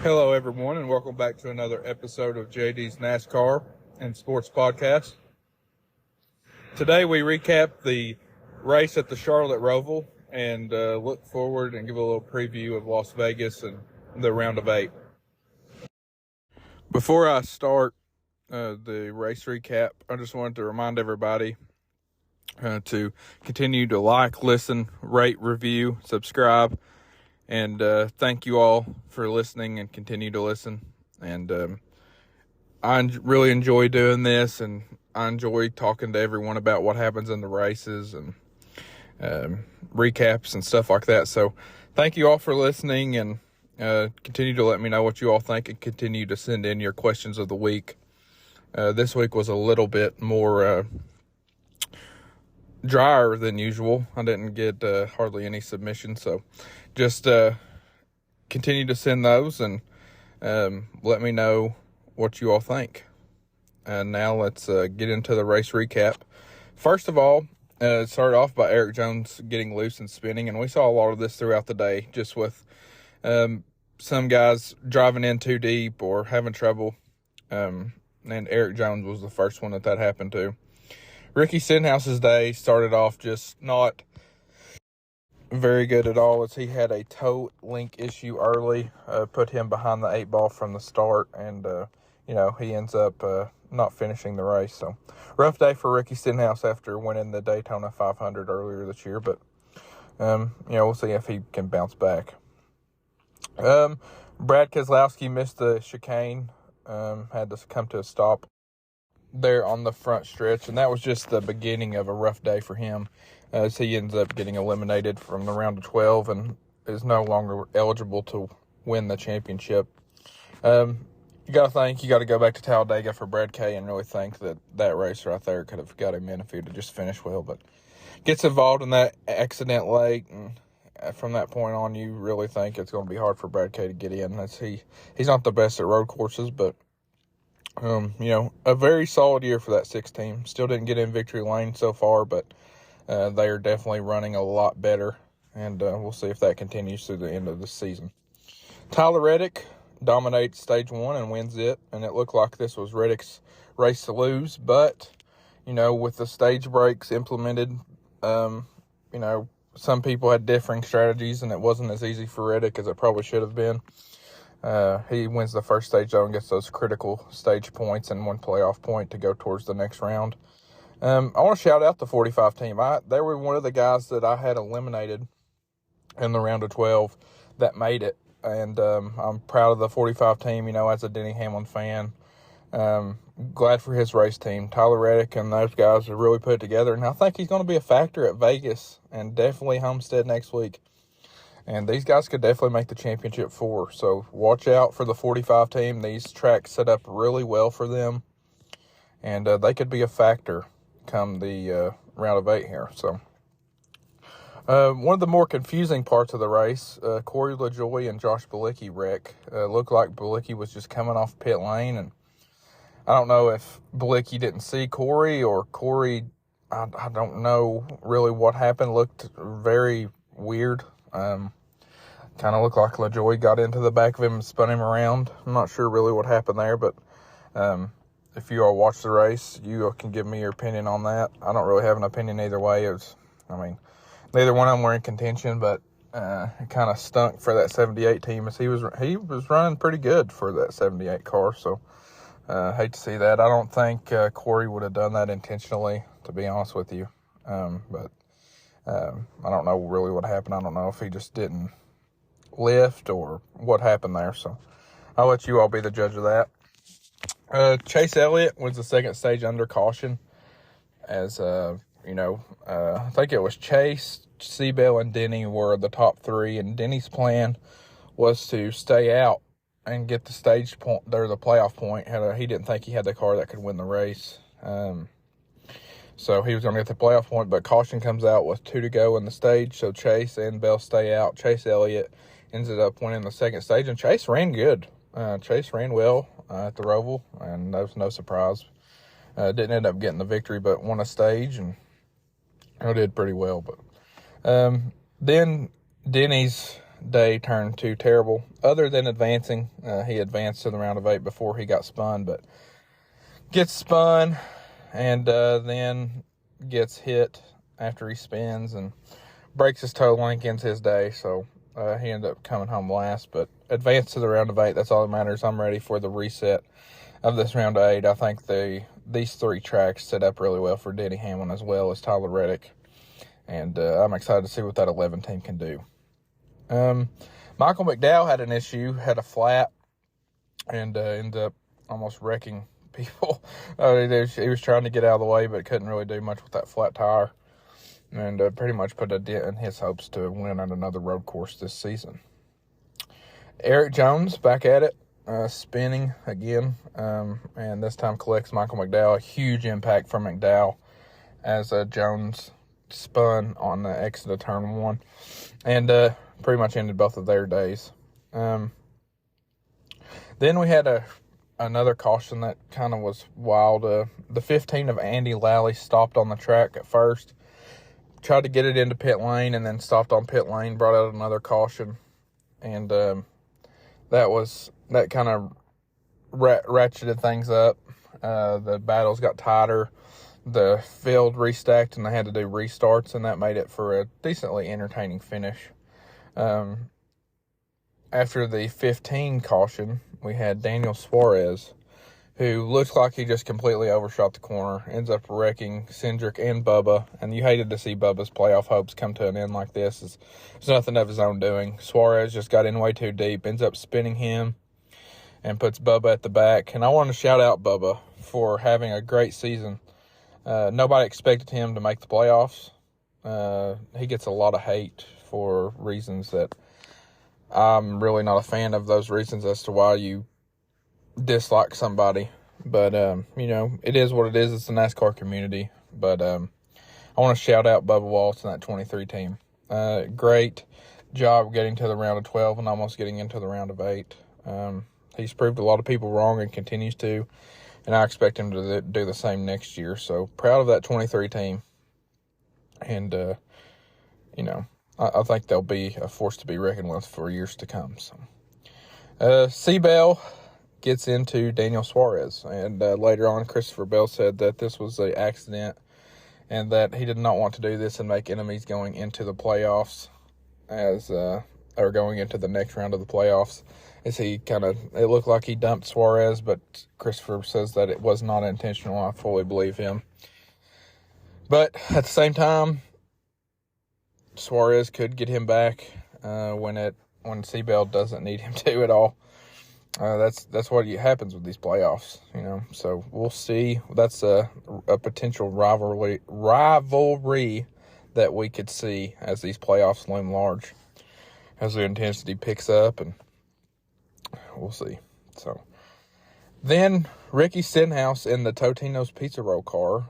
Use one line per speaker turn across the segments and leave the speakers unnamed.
Hello, everyone, and welcome back to another episode of JD's NASCAR and Sports Podcast. Today, we recap the race at the Charlotte Roval and look forward and give a little preview of Las Vegas and the round of 8. Before I start the race recap, I just wanted to remind everybody to continue to like, listen, rate, review, subscribe. And thank you all for listening and continue to listen. And I really enjoy doing this, and I enjoy talking to everyone about what happens in the races and recaps and stuff like that. So thank you all for listening, and continue to let me know what you all think and continue to send in your questions of the week. This week was a little bit more drier than usual. I didn't get hardly any submissions, so just continue to send those and let me know what you all think. And now let's get into the race recap. First of all, it started off by Eric Jones getting loose and spinning, and we saw a lot of this throughout the day, just with some guys driving in too deep or having trouble. And Eric Jones was the first one that happened to. Ricky Stenhouse's day started off just not very good at all, as he had a toe link issue early, put him behind the 8 ball from the start, and he ends up not finishing the race. So rough day for Ricky Stenhouse after winning the Daytona 500 earlier this year, but we'll see if he can bounce back. Brad Keselowski missed the chicane, had to come to a stop there on the front stretch, and that was just the beginning of a rough day for him, as he ends up getting eliminated from the round of 12 and is no longer eligible to win the championship. You got to go back to Talladega for Brad K and really think that race right there could have got him in if he would just finished well, but gets involved in that accident late, and from that point on, you really think it's going to be hard for Brad K to get in. He's not the best at road courses, but a very solid year for that 6 team. Still didn't get in victory lane so far, but they are definitely running a lot better, and we'll see if that continues through the end of the season. Tyler Reddick dominates stage 1 and wins it, and it looked like this was Reddick's race to lose, but, with the stage breaks implemented, some people had differing strategies, and it wasn't as easy for Reddick as it probably should have been. He wins the first stage, though, and gets those critical stage points and 1 playoff point to go towards the next round. I want to shout out the 45 team. They were one of the guys that I had eliminated in the round of 12 that made it, and I'm proud of the 45 team, as a Denny Hamlin fan. Glad for his race team. Tyler Reddick and those guys have really put it together, and I think he's going to be a factor at Vegas and definitely Homestead next week. And these guys could definitely make the championship 4. So watch out for the 45 team. These tracks set up really well for them, and they could be a factor come the round of 8 here. So one of the more confusing parts of the race, Corey LaJoie and Josh Bilicki wreck. Looked like Bilicki was just coming off pit lane, and I don't know if Bilicki didn't see Corey or Corey, I don't know really what happened. Looked very weird. Kind of looked like LaJoie got into the back of him and spun him around. I'm not sure really what happened there, but if you all watch the race, you can give me your opinion on that. I don't really have an opinion either way. Neither one of them were in contention, but it kind of stunk for that 78 team, as he was running pretty good for that 78 car. So hate to see that. I don't think Corey would have done that intentionally, to be honest with you. But I don't know really what happened. I don't know if he just didn't lift or what happened there. So I'll let you all be the judge of that. Chase Elliott wins the second stage under caution, as I think it was Chase, Seabell, and Denny were the top 3, and Denny's plan was to stay out and get the stage point, or the playoff point. He didn't think he had the car that could win the race, so he was going to get the playoff point, but caution comes out with 2 to go in the stage, so Chase and Bell stay out. Chase Elliott ended up winning the second stage, and Chase ran good. Chase ran well at the Roval, and that was no surprise. Didn't end up getting the victory, but won a stage, and I did pretty well. But then Denny's day turned to terrible. Other than advancing, he advanced to the round of 8 before he got spun, but gets spun and then gets hit after he spins and breaks his toe. Link ends his day, so he ended up coming home last, but advanced to the round of 8. That's all that matters. I'm ready for the reset of this round of 8. I think these 3 tracks set up really well for Denny Hamlin as well as Tyler Reddick, and I'm excited to see what that 11 team can do. Michael McDowell had an issue, had a flat, and ended up almost wrecking people. He was trying to get out of the way, but couldn't really do much with that flat tire, and pretty much put a dent in his hopes to win on another road course this season. Eric Jones back at it, spinning again, and this time collects Michael McDowell. A huge impact from McDowell as Jones spun on the exit of turn 1, and pretty much ended both of their days. Then we had another caution that kind of was wild. The 15 of Andy Lally stopped on the track at first, tried to get it into pit lane, and then stopped on pit lane, brought out another caution, and that kind of ratcheted things up. The battles got tighter. The field restacked, and they had to do restarts, and that made it for a decently entertaining finish. After the 15 caution, we had Daniel Suarez, who looks like he just completely overshot the corner, ends up wrecking Cindric and Bubba, and you hated to see Bubba's playoff hopes come to an end like this. It's nothing of his own doing. Suarez just got in way too deep, ends up spinning him, and puts Bubba at the back. And I want to shout out Bubba for having a great season. Nobody expected him to make the playoffs. He gets a lot of hate for reasons that I'm really not a fan of, those reasons as to why you dislike somebody. But, it is what it is. It's the NASCAR community. But I want to shout out Bubba Wallace and that 23 team. Great job getting to the round of 12 and almost getting into the round of 8. He's proved a lot of people wrong and continues to. And I expect him to do the same next year. So, proud of that 23 team. And, I think they'll be a force to be reckoned with for years to come. So, C-Bell gets into Daniel Suarez. And later on, Christopher Bell said that this was an accident and that he did not want to do this and make enemies going into the playoffs or going into the next round of the playoffs. It looked like he dumped Suarez, but Christopher says that it was not intentional. I fully believe him. But at the same time, Suarez could get him back when C-Bell doesn't need him to at all. That's what happens with these playoffs, So we'll see. That's a potential rivalry that we could see as these playoffs loom large, as the intensity picks up, and we'll see. So then Ricky Stenhouse in the Totino's pizza roll car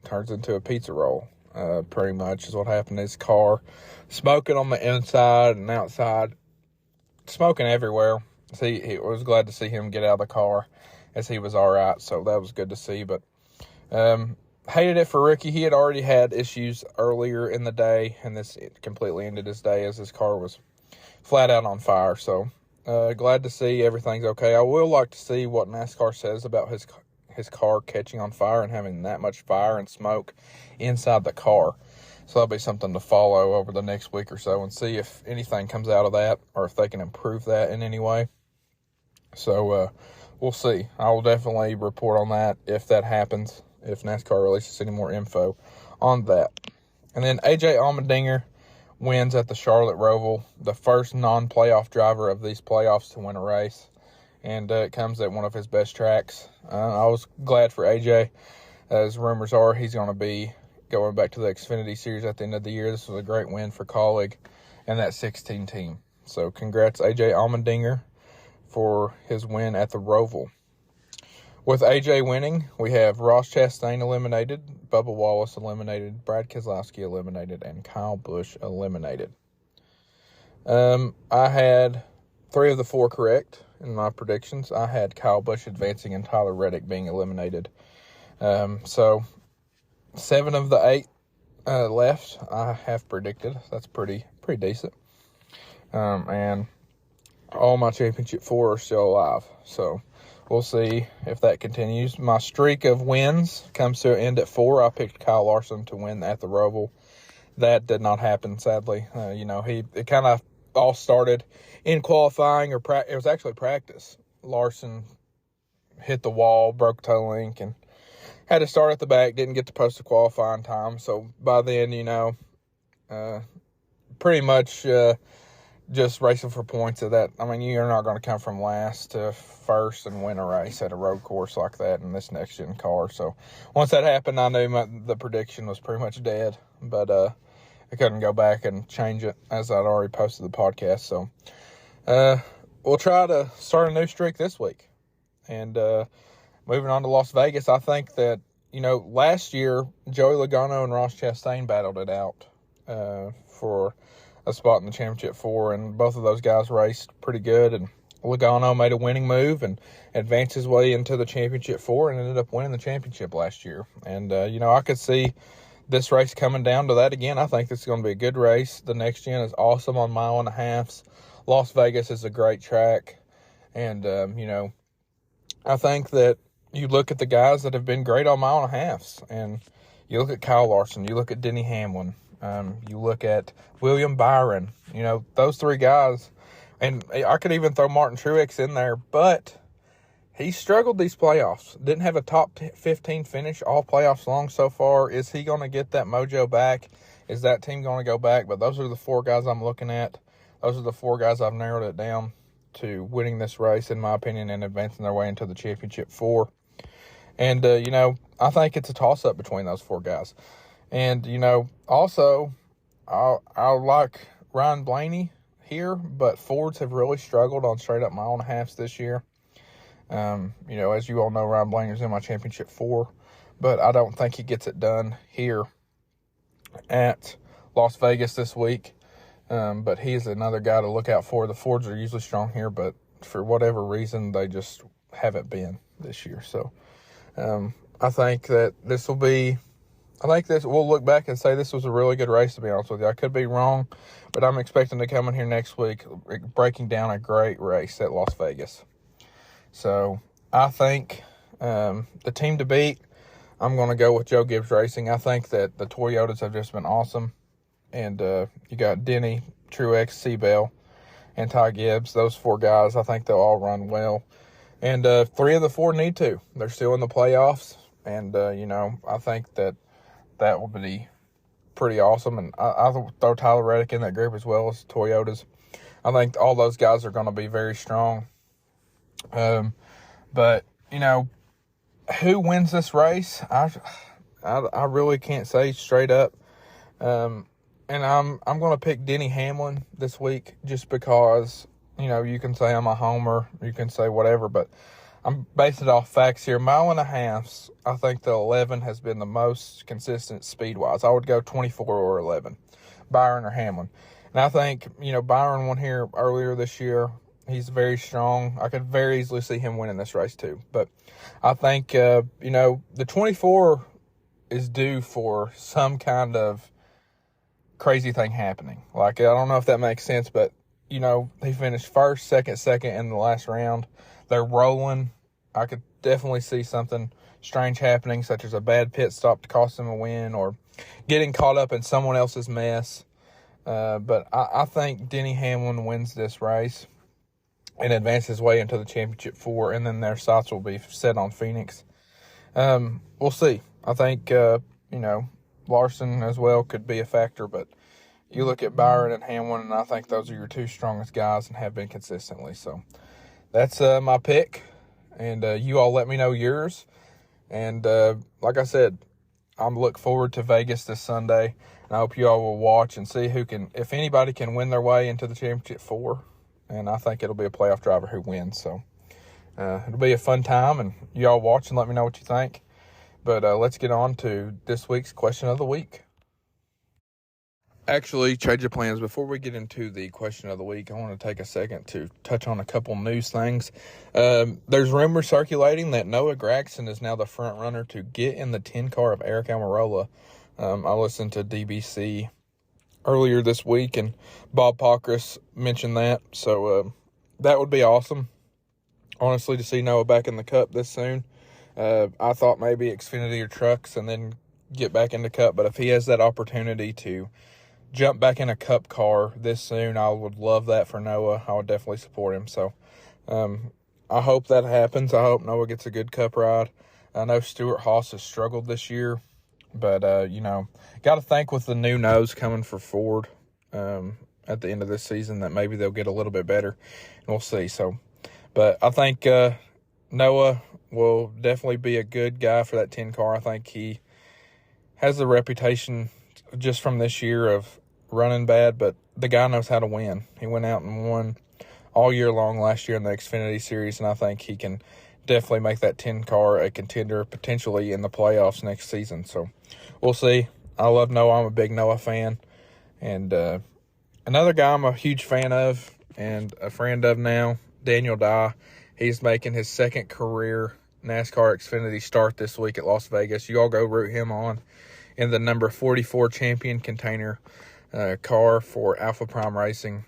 turns into a pizza roll. Pretty much is what happened. His car smoking on the inside and outside, smoking everywhere. He was glad to see him get out of the car, as he was all right. So that was good to see. But hated it for Ricky. He had already had issues earlier in the day, and this completely ended his day as his car was flat out on fire. So glad to see everything's okay. I will like to see what NASCAR says about his car catching on fire and having that much fire and smoke inside the car. So that'll be something to follow over the next week or so and see if anything comes out of that or if they can improve that in any way. So we'll see. I will definitely report on that if that happens, if NASCAR releases any more info on that. And then AJ Allmendinger wins at the Charlotte Roval, the first non-playoff driver of these playoffs to win a race. And it comes at one of his best tracks. I was glad for AJ, as rumors are he's going to be going back to the Xfinity Series at the end of the year. This was a great win for Colleague and that 16 team. So congrats AJ Allmendinger for his win at the Roval. With AJ winning, we have Ross Chastain eliminated, Bubba Wallace eliminated, Brad Keselowski eliminated, and Kyle Busch eliminated. I had 3 of the 4 correct in my predictions. I had Kyle Busch advancing and Tyler Reddick being eliminated. So 7 of the 8 left I have predicted. That's pretty decent. And all my championship 4 are still alive. So we'll see if that continues. My streak of wins comes to an end at 4. I picked Kyle Larson to win at the Roval. That did not happen, sadly. It kind of all started in qualifying, it was actually practice. Larson hit the wall, broke toe link, and had to start at the back, didn't get to post the qualifying time. So by then, pretty much just racing for points at that. I mean, you're not going to come from last to first and win a race at a road course like that in this next-gen car. So once that happened, I knew the prediction was pretty much dead. But I couldn't go back and change it as I'd already posted the podcast. So we'll try to start a new streak this week. And moving on to Las Vegas, I think that, last year, Joey Logano and Ross Chastain battled it out for a spot in the Championship 4, and both of those guys raced pretty good, and Logano made a winning move and advanced his way into the Championship 4 and ended up winning the championship last year. And, I could see this race coming down to that again. I think this is going to be a good race. The next gen is awesome on 1.5 miles. Las Vegas is a great track, and, I think that you look at the guys that have been great on 1.5 miles, and you look at Kyle Larson, you look at Denny Hamlin, you look at William Byron, those 3 guys, and I could even throw Martin Truex in there, but he struggled these playoffs. Didn't have a top 15 finish all playoffs long so far. Is he going to get that mojo back? Is that team going to go back? But those are the 4 guys I'm looking at. Those are the 4 guys I've narrowed it down to winning this race, in my opinion, and advancing their way into the Championship 4. And, I think it's a toss-up between those 4 guys. And, also, I like Ryan Blaney here, but Fords have really struggled on straight-up 1.5 miles this year. As you all know, Ryan Blaney's in my Championship 4, but I don't think he gets it done here at Las Vegas this week. But he's another guy to look out for. The Fords are usually strong here, but for whatever reason, they just haven't been this year. So, I think that we'll look back and say this was a really good race, to be honest with you. I could be wrong, but I'm expecting to come in here next week breaking down a great race at Las Vegas. So, I think the team to beat, I'm going to go with Joe Gibbs Racing. I think that the Toyotas have just been awesome. And you got Denny, Truex, Seabell, and Ty Gibbs. Those 4 guys, I think they'll all run well. And 3 of the 4 need to. They're still in the playoffs. And, I think that will be pretty awesome. And I'll throw Tyler Reddick in that group as well as Toyotas. I think all those guys are going to be very strong. But, who wins this race? I really can't say straight up. And I'm going to pick Denny Hamlin this week just because, you can say I'm a homer, you can say whatever, but I'm basing it off facts here. 1.5 miles, I think the 11 has been the most consistent speed-wise. I would go 24 or 11, Byron or Hamlin. And I think, Byron won here earlier this year. He's very strong. I could very easily see him winning this race too. But I think, the 24 is due for some kind of crazy thing happening. Like, I don't know if that makes sense, but, he finished first, second in the last round. They're rolling. I could definitely see something strange happening, such as a bad pit stop to cost them a win or getting caught up in someone else's mess. But I think Denny Hamlin wins this race and advances his way into the Championship 4, and then their sights will be set on Phoenix. We'll see. I think, Larson as well could be a factor, but you look at Byron and Hamlin, and I think those are your 2 strongest guys and have been consistently. So that's my pick, and you all let me know yours. And like I said, I'm looking forward to Vegas this Sunday, and I hope you all will watch and see if anybody can win their way into the Championship 4, and I think it'll be a playoff driver who wins. So it'll be a fun time, and you all watch and let me know what you think. But let's get on to this week's question of the week. Actually, change of plans. Before we get into the question of the week, I want to take a second to touch on a couple news things. There's rumors circulating that Noah Gragson is now the front runner to get in the 10 car of Eric Almirola. I listened to DBC earlier this week, and Bob Pockris mentioned that. So that would be awesome, honestly, to see Noah back in the Cup this soon. I thought maybe Xfinity or Trucks and then get back into Cup, but if he has that opportunity to jump back in a Cup car this soon, I would love that for Noah. I would definitely support him. So I hope that happens. I hope Noah gets a good Cup ride. I know Stuart Haas has struggled this year, but, got to think with the new nose coming for Ford at the end of this season that maybe they'll get a little bit better, and we'll see. So, but I think Noah will definitely be a good guy for that 10 car. I think he has a reputation just from this year of running bad, but the guy knows how to win. He went out and won all year long last year in the Xfinity Series, and I think he can definitely make that 10 car a contender potentially in the playoffs next season. So we'll see. I love Noah. I'm a big Noah fan. And another guy I'm a huge fan of and a friend of now, Daniel Dye. He's making his second career NASCAR Xfinity start this week at Las Vegas. You all go root him on in the number 44 champion container car for Alpha Prime Racing.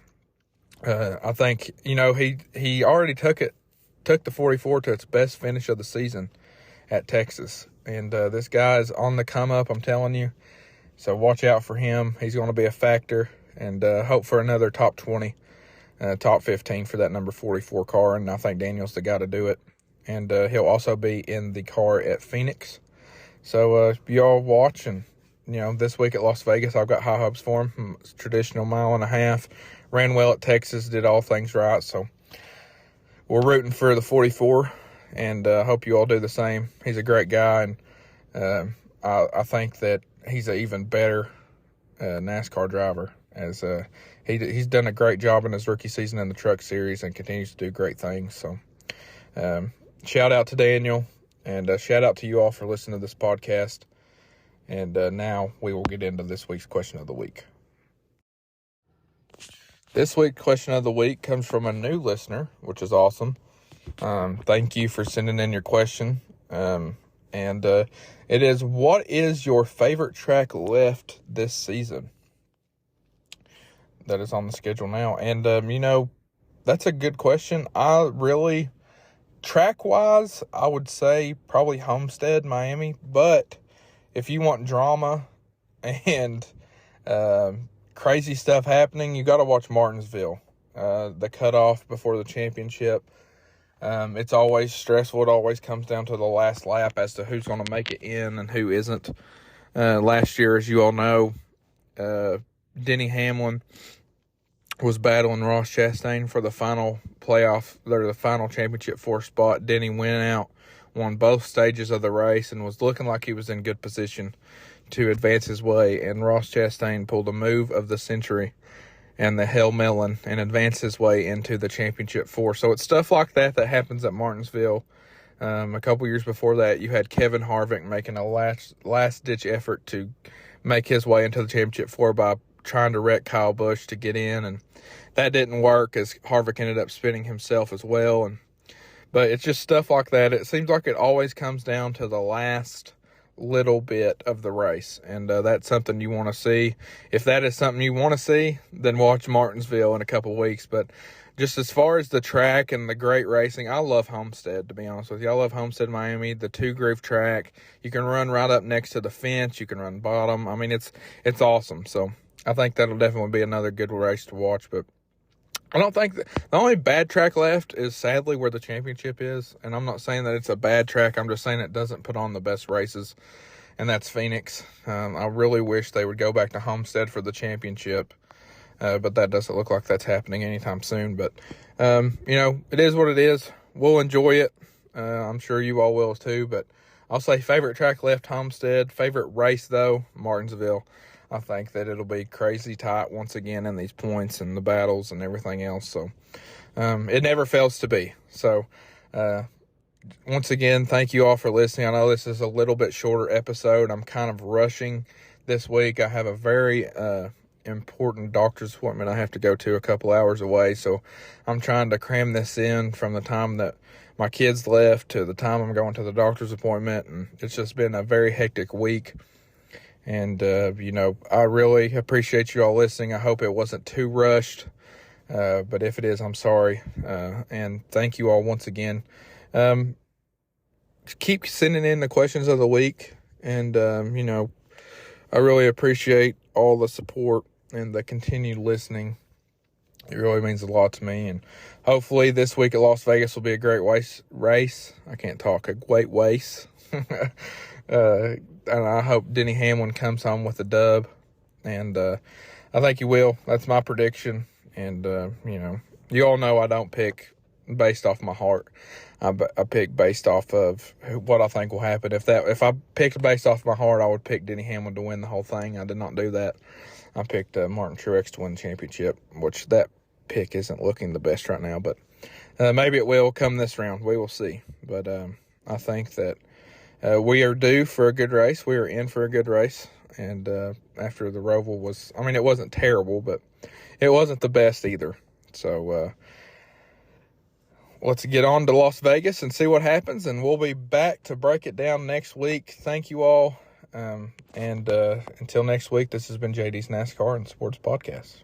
I think, he already took the 44 to its best finish of the season at Texas. And this guy is on the come up, I'm telling you. So watch out for him. He's going to be a factor, and hope for another top 20, top 15 for that number 44 car. And I think Daniel's the guy to do it. And he'll also be in the car at Phoenix. So y'all watch, and this week at Las Vegas, I've got high hopes for him. It's a traditional mile and a half. Ran well at Texas, did all things right. So we're rooting for the 44, and hope you all do the same. He's a great guy, and I think that he's an even better NASCAR driver. As he's done a great job in his rookie season in the Truck Series and continues to do great things. So shout out to Daniel. And shout out to you all for listening to this podcast. And now we will get into this week's question of the week. This week's question of the week comes from a new listener, which is awesome. Thank you for sending in your question. And it is, what is your favorite track left this season? That is on the schedule now. And, that's a good question. Track-wise, I would say probably Homestead, Miami. But if you want drama and crazy stuff happening, you got to watch Martinsville. The cutoff before the championship. It's always stressful. It always comes down to the last lap as to who's going to make it in and who isn't. Last year, as you all know, Denny Hamlin was battling Ross Chastain for the final playoff, or the final championship 4 spot. Denny went out, won both stages of the race, and was looking like he was in good position to advance his way. And Ross Chastain pulled a move of the century and the Hail Melon and advanced his way into the championship 4. So it's stuff like that that happens at Martinsville. A couple years before that, you had Kevin Harvick making a last-ditch effort to make his way into the championship 4 by trying to wreck Kyle Busch to get in, and that didn't work as Harvick ended up spinning himself as well. But it's just stuff like that. It seems like it always comes down to the last little bit of the race, and that's something you want to see. If that is something you want to see, then watch Martinsville in a couple weeks. But just as far as the track and the great racing, I love Homestead, to be honest with you. I love Homestead, Miami, the 2-groove track. You can run right up next to the fence. You can run bottom. I mean, it's awesome. So I think that'll definitely be another good race to watch. But I don't think the only bad track left is sadly where the championship is. And I'm not saying that it's a bad track. I'm just saying it doesn't put on the best races. And that's Phoenix. I really wish they would go back to Homestead for the championship. But that doesn't look like that's happening anytime soon. But, it is what it is. We'll enjoy it. I'm sure you all will too. But I'll say favorite track left, Homestead. Favorite race, though, Martinsville. I think that it'll be crazy tight once again in these points and the battles and everything else. So it never fails to be. So once again, thank you all for listening. I know this is a little bit shorter episode. I'm kind of rushing this week. I have a very important doctor's appointment I have to go to a couple hours away. So I'm trying to cram this in from the time that my kids left to the time I'm going to the doctor's appointment. And it's just been a very hectic week. And, I really appreciate you all listening. I hope it wasn't too rushed. But if it is, I'm sorry. And thank you all once again. Keep sending in the questions of the week. And, I really appreciate all the support and the continued listening. It really means a lot to me. And hopefully this week at Las Vegas will be a great race. I can't talk. A great race. And I hope Denny Hamlin comes home with a dub. And I think he will. That's my prediction. And, you all know I don't pick based off my heart. I pick based off of what I think will happen. If I picked based off my heart, I would pick Denny Hamlin to win the whole thing. I did not do that. I picked Martin Truex to win the championship, which that pick isn't looking the best right now. But maybe it will come this round. We will see. But I think that we are due for a good race. We are in for a good race. And after the Roval it wasn't terrible, but it wasn't the best either. So let's get on to Las Vegas and see what happens. And we'll be back to break it down next week. Thank you all. And until next week, this has been JD's NASCAR and Sports Podcast.